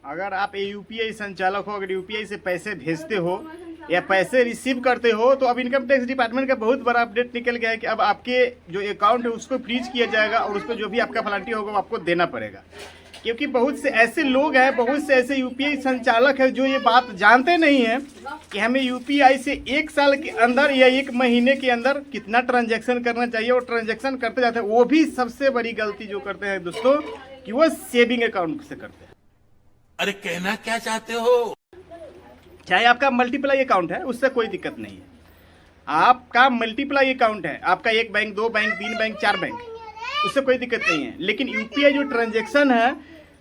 अगर आप यूपीआई संचालक हो, अगर यूपीआई से पैसे भेजते हो या पैसे रिसीव करते हो, तो अब इनकम टैक्स डिपार्टमेंट का बहुत बड़ा अपडेट निकल गया है कि अब आपके जो अकाउंट है उसको फ्रीज किया जाएगा और उस पर जो भी आपका प्लांटी होगा वो आपको देना पड़ेगा। क्योंकि बहुत से ऐसे लोग हैं, बहुत से ऐसे यूपीआई संचालक हैं जो ये बात जानते नहीं हैं कि हमें यूपीआई से 1 साल के अंदर या 1 महीने के अंदर कितना ट्रांजैक्शन करना चाहिए, और ट्रांजैक्शन करते जाते हैं। वो भी सबसे बड़ी गलती जो करते हैं दोस्तों कि वो सेविंग अकाउंट से करते हैं। अरे कहना क्या चाहते हो? चाहे आपका मल्टीप्लाई अकाउंट है उससे कोई दिक्कत नहीं है। आपका मल्टीप्लाई अकाउंट है, आपका 1 बैंक 2 बैंक 3 बैंक 4 बैंक, उससे कोई दिक्कत नहीं है। लेकिन यूपीआई जो ट्रांजैक्शन है,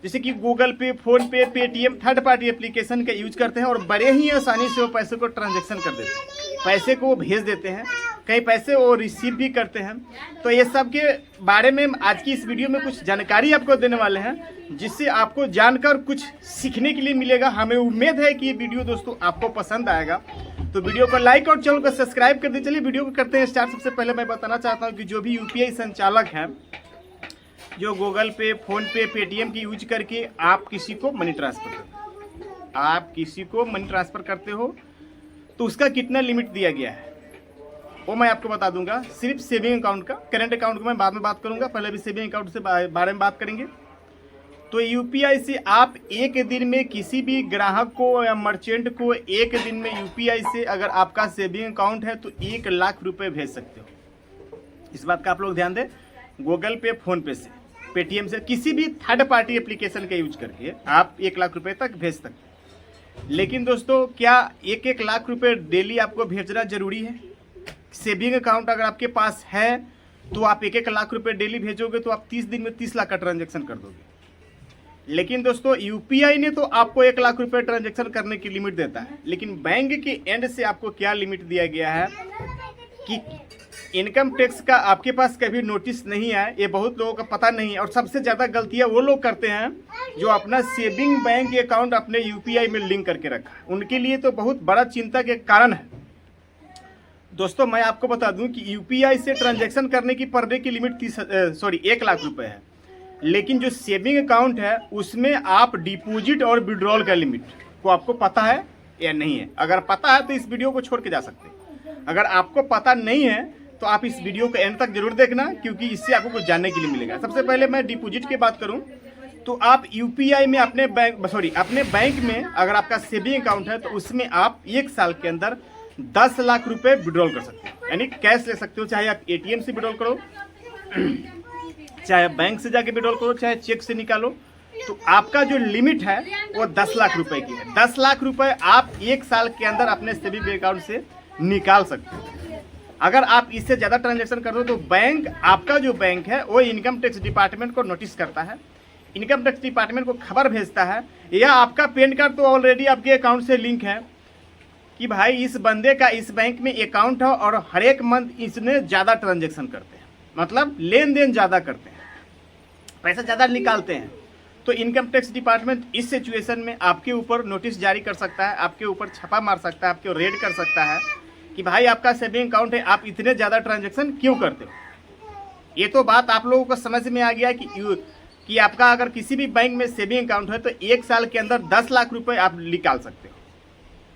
जैसे कि गूगल पे, फोन पे, पेटीएम, थर्ड पार्टी एप्लीकेशन का यूज करते हैं और बड़े ही आसानी से वो पैसे को ट्रांजैक्शन कर देते हैं, पैसे को वो भेज देते हैं, कई पैसे वो रिसीव भी करते हैं। तो ये सब के बारे में आज की इस वीडियो में कुछ जानकारी आपको देने वाले हैं, जिससे आपको जानकर कुछ सीखने के लिए मिलेगा। हमें उम्मीद है कि ये वीडियो दोस्तों आपको पसंद आएगा, तो वीडियो को लाइक और चैनल को सब्सक्राइब कर दीजिए। चलिए वीडियो को करते हैं स्टार्ट। सबसे पहले मैं बताना चाहता हूँ कि जो भी यूपीआई संचालक हैं, जो गूगल पे, फोन पे, पेटीएम की यूज करके आप किसी को मनी ट्रांसफर करते हो, आप किसी को मनी ट्रांसफर करते हो तो उसका कितना लिमिट दिया गया है वो मैं आपको बता दूंगा। सिर्फ सेविंग अकाउंट का, करंट अकाउंट का मैं बाद में बात करूंगा, पहले भी सेविंग अकाउंट से बारे में बात करेंगे। तो यूपीआई से आप एक दिन में किसी भी ग्राहक को या मर्चेंट को एक दिन में यूपीआई से अगर आपका सेविंग अकाउंट है तो 1 लाख रुपए भेज सकते हो। इस बात का आप लोग ध्यान दें। गूगल पे, फोन पे से, पेटीएम से, किसी भी थर्ड पार्टी एप्लीकेशन का यूज करके आप 1 लाख रुपए तक भेज सकते हैं। लेकिन दोस्तों क्या 1-1 लाख रुपए डेली आपको भेजना जरूरी है? सेविंग अकाउंट अगर आपके पास है तो आप 1-1 लाख रुपए डेली भेजोगे तो आप 30 दिन में 30 लाख का ट्रांजैक्शन कर दोगे। लेकिन दोस्तों यूपीआई ने तो आपको 1 लाख रुपए ट्रांजैक्शन करने की लिमिट देता है, लेकिन बैंक के एंड से आपको क्या लिमिट दिया गया है कि इनकम टैक्स का आपके पास कभी नोटिस नहीं आया। ये बहुत लोगों का पता नहीं है, और सबसे ज़्यादा गलतियां वो लोग करते हैं जो अपना सेविंग बैंक अकाउंट अपने यूपीआई में लिंक करके रखा है। उनके लिए तो बहुत बड़ा चिंता के कारण है। दोस्तों मैं आपको बता दूं कि यूपीआई से ट्रांजैक्शन करने की पर डे की लिमिट 1 लाख रुपए है, लेकिन जो सेविंग अकाउंट है उसमें आप डिपॉजिट और विड्रॉल का लिमिट को आपको पता है या नहीं है? अगर पता है तो इस वीडियो को छोड़ के जा सकते हैं। अगर आपको पता नहीं है तो आप इस वीडियो को एंड तक जरूर देखना, क्योंकि इससे आपको कुछ जानने के लिए मिलेगा। सबसे पहले मैं डिपॉजिट की बात करूं तो आप यूपीआई में अपने बैंक में अगर आपका सेविंग अकाउंट है तो उसमें आप 1 साल के अंदर 10 लाख रुपए विड्रॉल कर सकते हो, यानी कैश ले सकते हो। चाहे आप एटीएम से विड्रॉल करो, चाहे बैंक से जाके विड्रॉल करो, चाहे चेक से निकालो, तो आपका जो लिमिट है वो 10 लाख रुपए की है। 10 लाख रुपए आप 1 साल के अंदर अपने सेविंग अकाउंट से निकाल सकते हो। अगर आप इससे ज़्यादा ट्रांजैक्शन कर दो तो बैंक, आपका जो बैंक है वो इनकम टैक्स डिपार्टमेंट को नोटिस करता है, इनकम टैक्स डिपार्टमेंट को खबर भेजता है, या आपका पैन कार्ड तो ऑलरेडी आपके अकाउंट से लिंक है कि भाई इस बंदे का इस बैंक में अकाउंट है और हर एक मंथ इसने ज़्यादा ट्रांजैक्शन करते हैं, मतलब लेन देन ज़्यादा करते हैं, पैसा ज़्यादा निकालते हैं। तो इनकम टैक्स डिपार्टमेंट इस सिचुएशन में आपके ऊपर नोटिस जारी कर सकता है, आपके ऊपर छापा मार सकता है, आपको रेड कर सकता है कि भाई आपका सेविंग अकाउंट है, आप इतने ज़्यादा ट्रांजैक्शन क्यों करते हो। ये तो बात आप लोगों को समझ में आ गया कि आपका अगर किसी भी बैंक में सेविंग अकाउंट है तो 1 साल के अंदर 10 लाख रुपए आप निकाल सकते हो।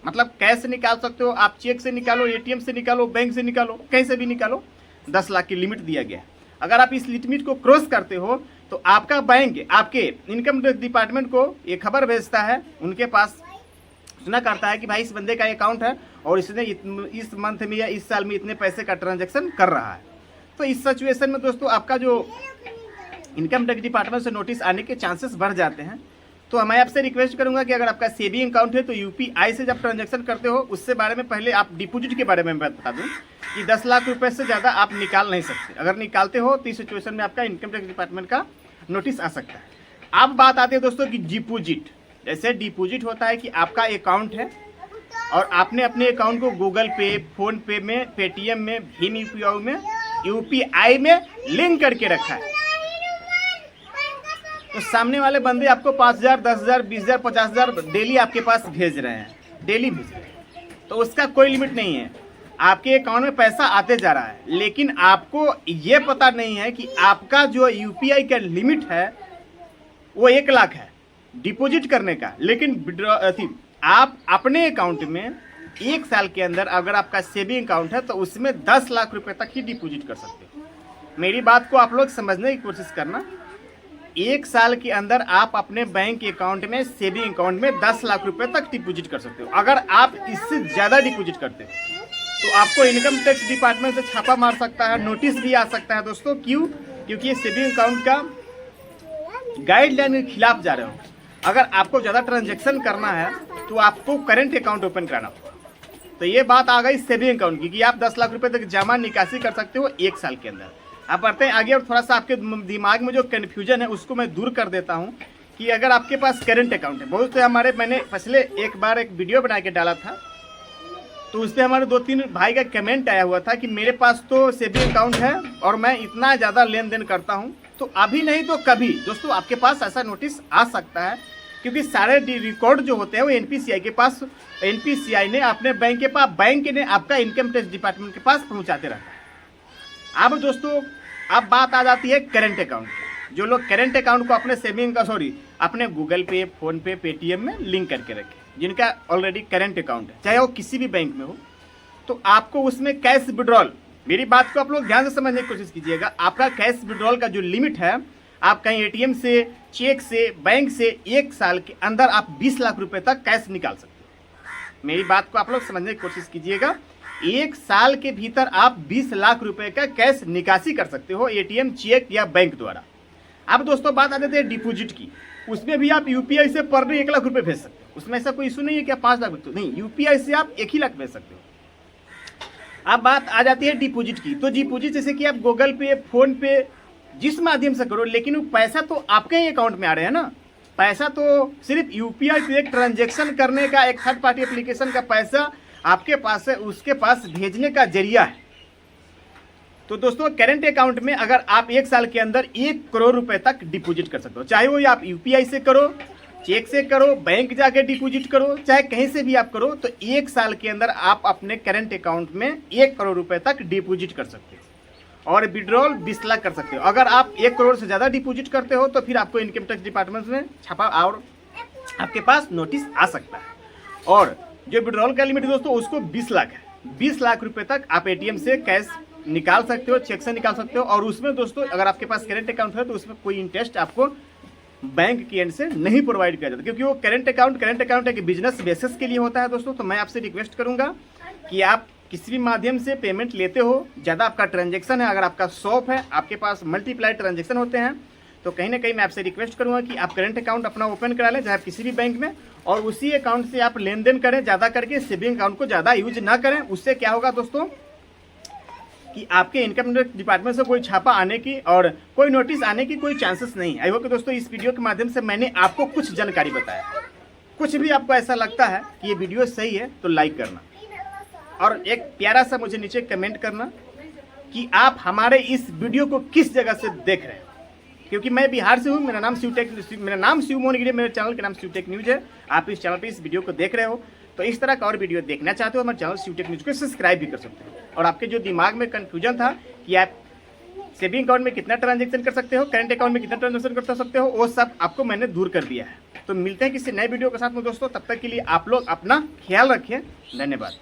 मतलब कैश से निकाल सकते हो, आप चेक से निकालो, एटीएम से निकालो, बैंक से निकालो, कहीं से भी निकालो, 10 लाख की लिमिट दिया गया है। अगर आप इस लिमिट को क्रॉस करते हो तो आपका बैंक आपके इनकम टैक्स डिपार्टमेंट को ये खबर भेजता है, उनके पास सूचना करता है कि भाई इस बंदे का अकाउंट है और इसने इस मंथ में या इस साल में इतने पैसे का ट्रांजैक्शन कर रहा है। तो इस सिचुएशन में दोस्तों आपका जो इनकम टैक्स डिपार्टमेंट से नोटिस आने के चांसेस बढ़ जाते हैं। तो मैं आपसे रिक्वेस्ट करूंगा कि अगर आपका सेविंग अकाउंट है तो यूपीआई से जब ट्रांजैक्शन करते हो उससे बारे में पहले आप डिपॉजिट के बारे में बता दूं कि 10 लाख रुपए से ज़्यादा आप निकाल नहीं सकते। अगर निकालते हो तो इस सिचुएशन में आपका इनकम टैक्स डिपार्टमेंट का नोटिस आ सकता है। अब बात आती है दोस्तों कि डिपॉजिट। जैसे डिपॉजिट होता है कि आपका अकाउंट है और आपने अपने अकाउंट को गूगल पे, फोन पे में, पेटीएम में, भीम यूपीआई में लिंक करके रखा है। तो सामने वाले बंदे आपको 5,000, 10,000, 20,000, 50,000 डेली आपके पास भेज रहे हैं, डेली भेज रहे हैं, तो उसका कोई लिमिट नहीं है। आपके अकाउंट में पैसा आते जा रहा है, लेकिन आपको ये पता नहीं है कि आपका जो यूपीआई का लिमिट है वो 1 लाख है। डिपॉजिट करने का, लेकिन विड्रॉ आप अपने अकाउंट में 1 साल के अंदर अगर आपका सेविंग अकाउंट है तो उसमें 10 लाख रुपए तक ही डिपॉजिट कर सकते हो। मेरी बात को आप लोग समझने की कोशिश करना। 1 साल के अंदर आप अपने बैंक अकाउंट में सेविंग अकाउंट में 10 लाख रुपए तक डिपॉजिट कर सकते हो। अगर आप इससे ज़्यादा डिपॉजिट करते हो तो आपको इनकम टैक्स डिपार्टमेंट से छापा मार सकता है, नोटिस भी आ सकता है दोस्तों। क्यों? क्योंकि ये सेविंग अकाउंट का गाइडलाइन के खिलाफ जा रहे हो। अगर आपको ज़्यादा ट्रांजैक्शन करना है तो आपको करेंट अकाउंट ओपन कराना होगा। तो ये बात आ गई सेविंग अकाउंट की कि आप 10 लाख रुपए तक जमा निकासी कर सकते हो 1 साल के अंदर। आप बढ़ते हैं आगे और थोड़ा सा आपके दिमाग में जो कन्फ्यूजन है उसको मैं दूर कर देता हूँ कि अगर आपके पास करेंट अकाउंट है, बहुत से हमारे, मैंने पिछले एक बार एक वीडियो बना के डाला था तो उस पर हमारे 2-3 भाई का कमेंट आया हुआ था कि मेरे पास तो सेविंग अकाउंट है और मैं इतना ज़्यादा लेन देन करता हूँ। तो अभी नहीं तो कभी दोस्तों आपके पास ऐसा नोटिस आ सकता है, क्योंकि सारे रिकॉर्ड जो होते हैं वो एनपीसीआई के पास, एनपीसीआई ने अपने बैंक के पास, बैंक ने आपका इनकम टैक्स डिपार्टमेंट के पास पहुँचाते रहता है। अब दोस्तों अब बात आ जाती है करेंट अकाउंट की। जो लोग करेंट अकाउंट को अपने सेविंग का अपने गूगल पे, फ़ोन पे, पेटीएम में लिंक करके रखें, जिनका ऑलरेडी करेंट अकाउंट है, चाहे वो किसी भी बैंक में हो, तो आपको उसमें कैश विड्रॉल, मेरी बात को आप लोग ध्यान से समझने की कोशिश कीजिएगा। आपका कैश विड्रॉल का जो लिमिट है, आप कहीं एटीएम से, चेक से, बैंक से 1 साल के अंदर आप 20 लाख रुपए तक कैश निकाल सकते हो। मेरी बात को आप लोग समझने की कोशिश कीजिएगा। 1 साल के भीतर आप 20 लाख रुपए का कैश निकासी कर सकते हो एटीएम, चेक या बैंक द्वारा। अब दोस्तों बात आ जाती है डिपॉजिट की। उसमें भी आप यूपीआई से पर डे 1 लाख रुपए भेज सकते हो। उसमें ऐसा कोई इशू नहीं है कि आप 5 लाख रुपये, नहीं, यूपीआई से आप 1 ही लाख भेज सकते हो। अब बात आ जाती है डिपॉजिट की। तो डिपॉजिट जैसे कि आप गूगल पे, फोन पे, जिस माध्यम से करो, लेकिन वो पैसा तो आपके ही अकाउंट में आ रहे हैं ना। पैसा तो सिर्फ यूपीआई से एक ट्रांजैक्शन करने का, एक थर्ड पार्टी एप्लीकेशन का पैसा आपके पास है, उसके पास भेजने का जरिया है। तो दोस्तों करेंट अकाउंट में अगर आप 1 साल के अंदर 1 करोड़ रुपए तक डिपॉजिट कर सकते हो, चाहे वो आप यूपीआई से करो, चेक से करो, बैंक जाके डिपॉजिट करो, चाहे कहीं से भी आप करो, तो 1 साल के अंदर आप अपने करेंट अकाउंट में 1 करोड़ रुपए तक डिपॉजिट कर सकते हो और विड्रॉल 20 लाख कर सकते हो। अगर आप 1 करोड़ से ज़्यादा डिपॉजिट करते हो तो फिर आपको इनकम टैक्स डिपार्टमेंट में छापा और आपके पास नोटिस आ सकता है। और जो विड्रॉल का लिमिट दोस्तों उसको 20 लाख है। 20 लाख रुपए तक आप एटीएम से कैश निकाल सकते हो, चेक से निकाल सकते हो। और उसमें दोस्तों अगर आपके पास करेंट अकाउंट है तो उसमें कोई इंटरेस्ट आपको बैंक की एंड से नहीं प्रोवाइड किया जाता, क्योंकि वो करेंट अकाउंट है कि बिजनेस बेसिस के लिए होता है दोस्तों। तो मैं आपसे रिक्वेस्ट करूंगा कि आप किसी भी माध्यम से पेमेंट लेते हो, ज़्यादा आपका ट्रांजैक्शन है, अगर आपका शॉप है, आपके पास मल्टीप्लाई ट्रांजैक्शन होते हैं, तो कहीं ना कहीं मैं आपसे रिक्वेस्ट करूंगा कि आप करेंट अकाउंट अपना ओपन करा लें, चाहे आप किसी भी बैंक में, और उसी अकाउंट से आप लेन देन करें। ज़्यादा करके सेविंग अकाउंट को ज़्यादा यूज ना करें। उससे क्या होगा दोस्तों कि आपके इनकम टैक्स डिपार्टमेंट से कोई छापा आने की और कोई नोटिस आने की कोई चांसेस नहीं। आई होप कि दोस्तों इस वीडियो के माध्यम से मैंने आपको कुछ जानकारी बताया। कुछ भी आपको ऐसा लगता है कि ये वीडियो सही है तो लाइक करना और एक प्यारा सा मुझे न्यूज़ कमेंट करना कि आप हमारे इस वीडियो को किस जगह से देख रहे हैं, क्योंकि मैं बिहार से हूँ। मेरा नाम शिव मोहन गिरी, मेरे चैनल का नाम शिवटेक न्यूज़ है। आप इस चैनल पे इस वीडियो को देख रहे हो, तो इस तरह का और वीडियो देखना चाहते हो हमारे चैनल शिवटेक न्यूज़ को सब्सक्राइब भी कर सकते हो। और आपके जो दिमाग में कन्फ्यूजन था कि आप सेविंग अकाउंट में कितना ट्रांजैक्शन कर सकते हो, करंट अकाउंट में कितना ट्रांजैक्शन कर सकते हो, वो सब आपको मैंने दूर कर दिया है। तो मिलते हैं किसी नए वीडियो के साथ में दोस्तों। तब तक के लिए आप लोग अपना ख्याल रखें। धन्यवाद।